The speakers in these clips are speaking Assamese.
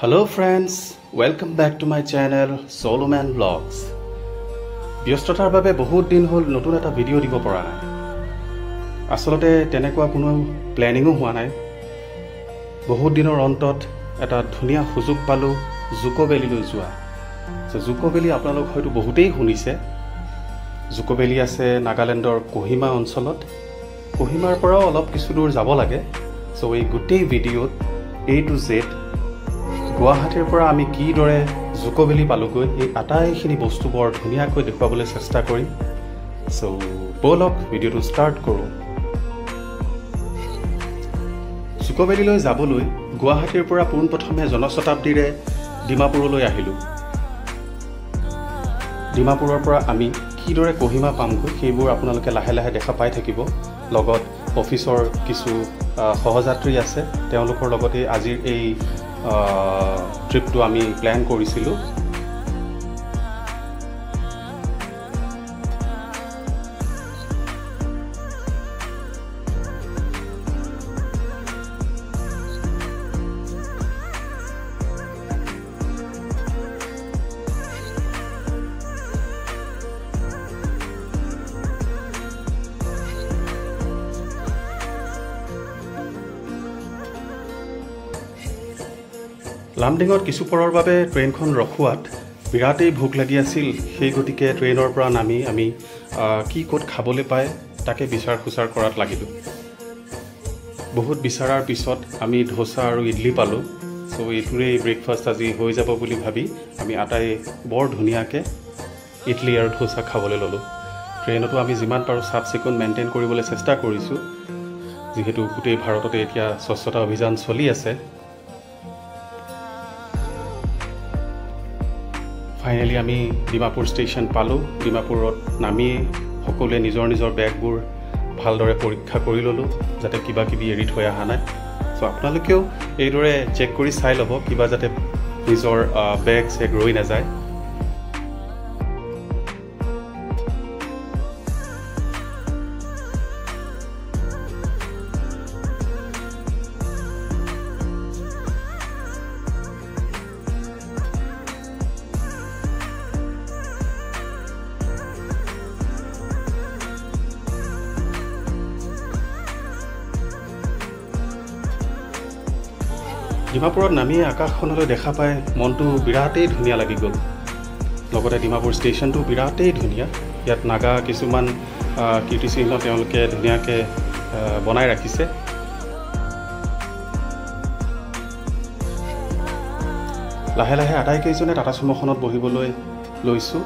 Hello friends, welcome back to my channel Solomon Vlogs. ব্যস্ততাৰ বাবে বহুত দিন হল নতুন এটা ভিডিও দিব পৰা নাই। আসলতে তেনেকুৱা কোনো প্ল্যানিংও হোৱা নাই। বহুত দিনৰ অন্তত এটা ধুনীয়া সুযোগ পালো জুকো ভেলীলৈ যোৱা। জুকো ভেলী আপোনালোক হয়তো বহুতেই শুনিছে। জুকো ভেলী আছে নাগালেণ্ডৰ কোহিমা অঞ্চলত। কোহিমাৰ পৰা অলপ কিছু দূৰ যাব লাগে। সো এই গোটেই ভিডিওত A to Z গুৱাহাটীৰ পৰা আমি কি দৰে জুকো ভেলী পালোগৈ এই আটাইখিনি বস্তু বৰ ধুনীয়াকৈ দেখুৱাবলৈ চেষ্টা কৰিম। সো বলক ভিডিওটো ষ্টাৰ্ট কৰোঁ। জুকো ভেলীলৈ যাবলৈ গুৱাহাটীৰ পৰা পোনপ্ৰথমে জনশতাব্দীৰে ডিমাপুৰলৈ আহিলোঁ। ডিমাপুৰৰ পৰা আমি কিদৰে কোহিমা পামগৈ সেইবোৰ আপোনালোকে লাহে লাহে দেখা পাই থাকিব। লগত অফিচৰ কিছু সহযাত্ৰী আছে, তেওঁলোকৰ লগতে আজিৰ এই ট্ৰিপটো আমি প্ল্যান কৰিছিলোঁ। লামডিঙত কিছু পৰৰ বাবে ট্ৰেইনখন ৰখোৱাত বিৰাটেই ভোক লাগি আছিল। সেই গতিকে ট্ৰেইনৰ পৰা নামি আমি কি ক'ত খাবলৈ পায় তাকে বিচাৰ খুচাৰ কৰাত লাগিলোঁ। বহুত বিচাৰাৰ পিছত আমি ধোচা আৰু ইডলি পালোঁ। সো এইটোৰেই ব্ৰেকফাষ্ট আজি হৈ যাব বুলি ভাবি আমি আটাই বৰ ধুনীয়াকৈ ইডলি আৰু ধোচা খাবলৈ ল'লোঁ। ট্ৰেইনতো আমি যিমান পাৰোঁ চাফ চিকুণ মেইনটেইন কৰিবলৈ চেষ্টা কৰিছোঁ, যিহেতু গোটেই ভাৰততে এতিয়া স্বচ্ছতা অভিযান চলি আছে। ফাইনেলি আমি ডিমাপুৰ ষ্টেচন পালোঁ। ডিমাপুৰত নামি সকলোৱে নিজৰ নিজৰ বেগবোৰ ভালদৰে পৰীক্ষা কৰি ল'লোঁ, যাতে কিবা কিবি এৰি থৈ অহা নাই। চ' আপোনালোকেও এইদৰে চেক কৰি চাই ল'ব কিবা যাতে নিজৰ বেগ চেগ ৰৈ নাযায়। ডিমাপুৰত নামি আকাশখনলৈ দেখা পাই মনটো বিৰাটেই ধুনীয়া লাগি গ'ল। লগতে ডিমাপুৰ ষ্টেচনটো বিৰাটেই ধুনীয়া। ইয়াত নাগা কিছুমান কীৰ্তিচিহ্ন তেওঁলোকে ধুনীয়াকৈ বনাই ৰাখিছে। লাহে লাহে আটাইকেইজনে টাটা চুম'খনত বহিবলৈ লৈছোঁ।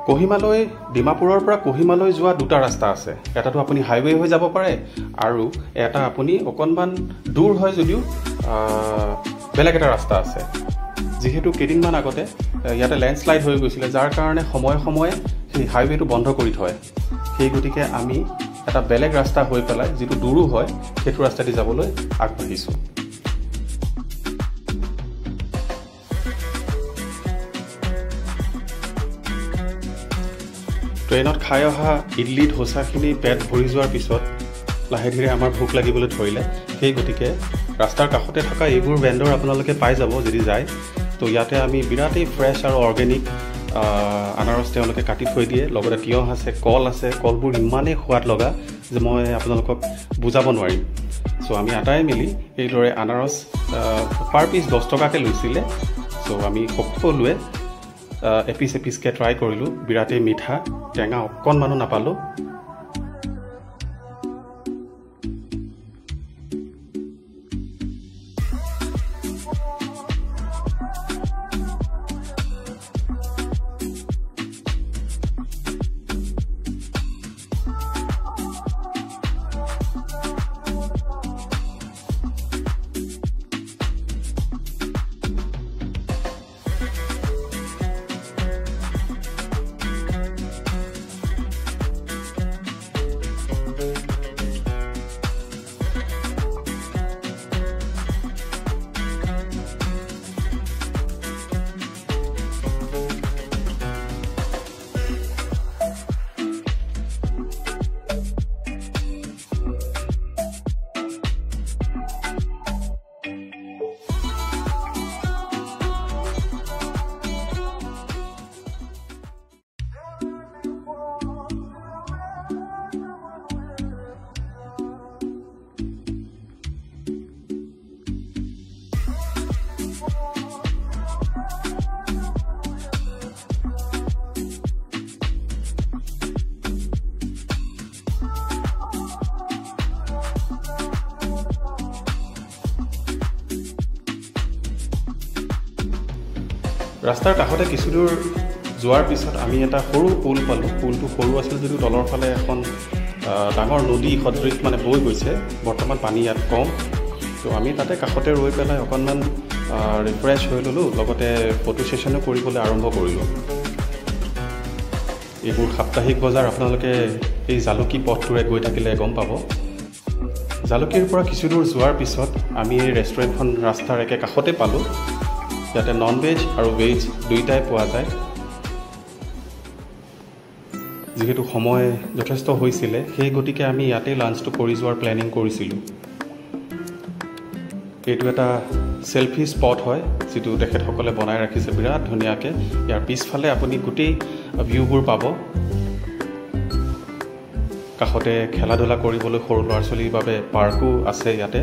কোহিমালৈ ডিমাপুৰৰ পৰা কোহিমালৈ যোৱা দুটা ৰাস্তা আছে। এটাটো আপুনি হাইৱে হৈ যাব পাৰে আৰু এটা আপুনি অকণমান দূৰ হয় যদিও বেলেগ এটা ৰাস্তা আছে। যিহেতু কেইদিনমান আগতে ইয়াতে লেণ্ডশ্লাইড হৈ গৈছিলে, যাৰ কাৰণে সময়ে সময়ে সেই হাইৱেটো বন্ধ কৰি থয়। সেই গতিকে আমি এটা বেলেগ ৰাস্তা হৈ পেলাই যিটো দূৰো হয় সেইটো ৰাস্তাদি যাবলৈ আগবাঢ়িছোঁ। ট্ৰেইনত খাই অহা ইডলি ধোচাখিনি পেট ভৰি যোৱাৰ পিছত লাহে ধীৰে আমাৰ ভোক লাগিবলৈ ধৰিলে। সেই গতিকে ৰাস্তাৰ কাষতে থকা এইবোৰ ভেণ্ডৰ আপোনালোকে পাই যাব যদি যায়। তো ইয়াতে আমি বিৰাটেই ফ্ৰেছ আৰু অৰ্গেনিক আনাৰস তেওঁলোকে কাটি থৈ দিয়ে। লগতে তিয়ঁহ আছে, কল আছে। কলবোৰ ইমানেই সোৱাদ লগা যে মই আপোনালোকক বুজাব নোৱাৰিম। চ' আমি আটাই মিলি এইদৰে আনাৰস পাৰ পিচ 10 টকাকৈ লৈছিলে। চ' আমি সকলোৱে এপিচ এপিচকৈ ট্ৰাই কৰিলোঁ। বিৰাটেই মিঠা, টেঙা অকণমানো নাপালোঁ। ৰাস্তাৰ কাষতে কিছু দূৰ যোৱাৰ পিছত আমি এটা সৰু পুল পালোঁ। পুলটো সৰু আছিল যদিও তলৰ ফালে এখন ডাঙৰ নদী সদৃশ মানে বৈ গৈছে। বৰ্তমান পানী ইয়াত কম, তো আমি তাতে কাষতে ৰৈ পেলাই অকণমান ৰিফ্ৰেছ হৈ ল'লোঁ, লগতে ফটো ছেশ্যনো কৰিবলৈ আৰম্ভ কৰিলোঁ। এইবোৰ সাপ্তাহিক বজাৰ আপোনালোকে এই জালুকী পথটোৰে গৈ থাকিলে গম পাব। জালুকীৰ পৰা কিছু দূৰ যোৱাৰ পিছত আমি এই ৰেষ্টুৰেণ্টখন ৰাস্তাৰ একে কাষতে পালোঁ। ইয়াতে নন ভেজ আৰু ভেজ দুয়োটাই পোৱা যায়। যিহেতু সময় যথেষ্ট হৈছিলে, সেই গতিকে আমি ইয়াতেই লাঞ্চটো কৰি যোৱাৰ প্লেনিং কৰিছিলোঁ। এইটো এটা চেলফি স্পট হয়, যিটো তেখেতসকলে বনাই ৰাখিছে বিৰাট ধুনীয়াকৈ। ইয়াৰ পিছফালে আপুনি গোটেই ভিউবোৰ পাব। কাষতে খেলা ধূলা কৰিবলৈ সৰু ল'ৰা ছোৱালীৰ বাবে পাৰ্কো আছে ইয়াতে।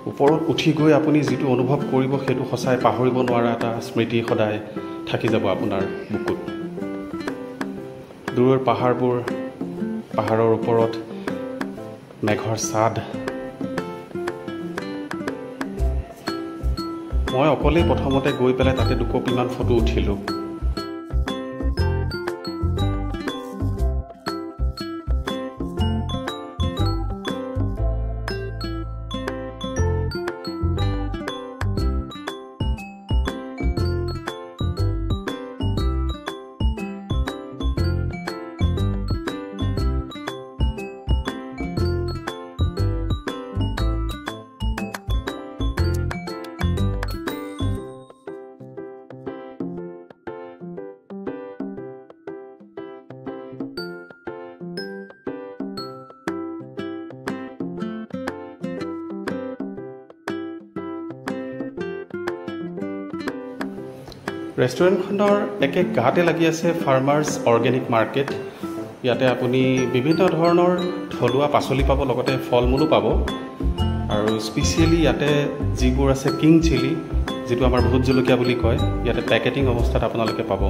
ওপৰত উঠি গৈ আপুনি যিটো অনুভৱ কৰিব, সেইটো সঁচাই পাহৰিব নোৱাৰা এটা স্মৃতি সদায় থাকি যাব আপোনাৰ বুকুত। দূৰৰ পাহাৰবোৰ, পাহাৰৰ ওপৰত মেঘৰ ছাদ। মই অকলেই প্ৰথমতে গৈ পেলাই তাতে দুকপিমান ফটো উঠিলোঁ। ৰেষ্টুৰেণ্টখনৰ একে গাতে লাগি আছে ফাৰ্মাৰ্ছ অৰ্গেনিক মাৰ্কেট। ইয়াতে আপুনি বিভিন্ন ধৰণৰ থলুৱা পাচলি পাব, লগতে ফল মূলো পাব। আৰু স্পেচিয়েলি ইয়াতে যিবোৰ আছে কিং চিলি, যিটো আমাৰ ভোট জলকীয়া বুলি কয়, ইয়াতে পেকেটিং অৱস্থাত আপোনালোকে পাব।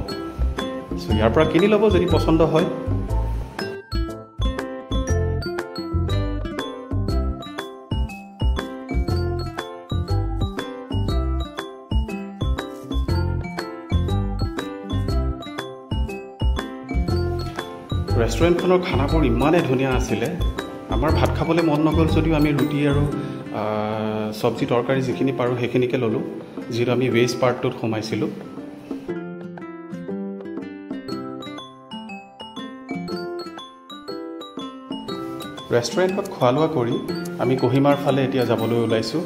চ' ইয়াৰ পৰা কিনি ল'ব যদি পচন্দ হয়। ৰেষ্টুৰেণ্টখনৰ খানাবোৰ ইমানেই ধুনীয়া আছিলে, আমাৰ ভাত খাবলৈ মন নগ'ল যদিও আমি ৰুটি আৰু চব্জি তৰকাৰী যিখিনি পাৰোঁ সেইখিনিকে ল'লোঁ, যিহেতু আমি ভেজ পাৰ্টটোত সোমাইছিলোঁ। ৰেষ্টুৰেণ্টত খোৱা লোৱা কৰি আমি কহিমাৰ ফালে এতিয়া যাবলৈ ওলাইছোঁ।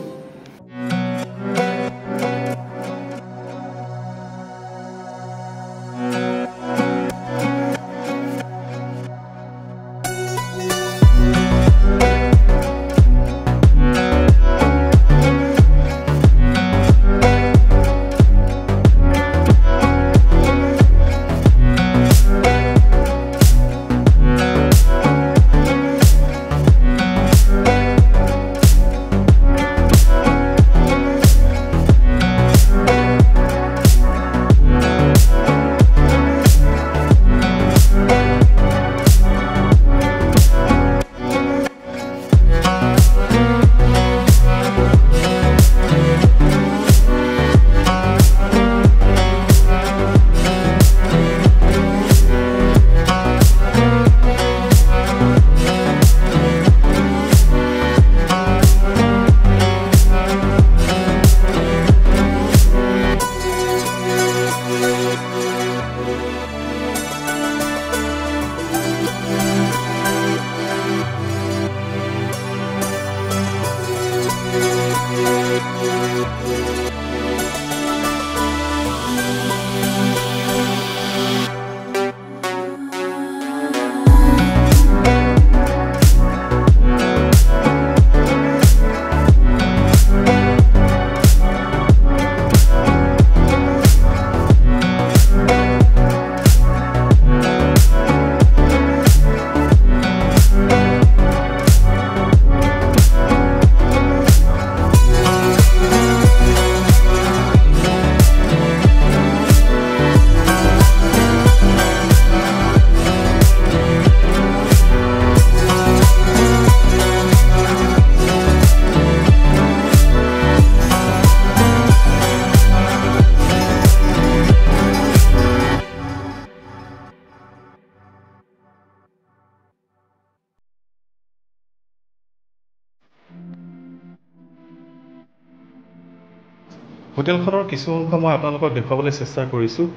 হোটেলখনৰ কিছু অংশ মই আপোনালোকক দেখুৱাবলৈ চেষ্টা কৰিছোঁ।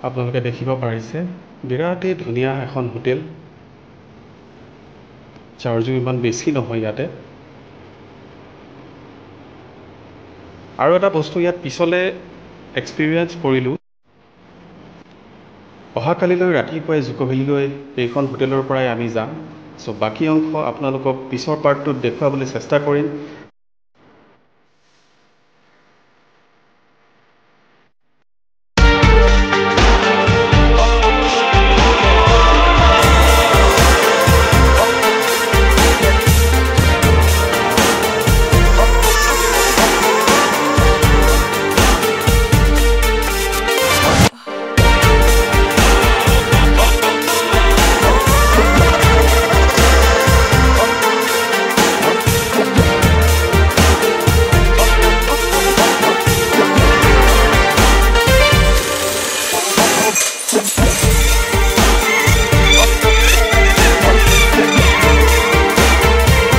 আপোনালোকে দেখিব পাৰিছে বিৰাটেই ধুনীয়া এখন হোটেল। চাৰ্জো ইমান বেছি নহয় ইয়াতে। আৰু এটা বস্তু ইয়াত পিছলৈ এক্সপিৰিয়েঞ্চ কৰিলোঁ, অহাকালিলৈ ৰাতিপুৱাই জুকো ভেলীলৈ এইখন হোটেলৰ পৰাই আমি যাম। চ' বাকী অংশ আপোনালোকক পিছৰ পাৰ্টটোত দেখুৱাবলৈ চেষ্টা কৰিম।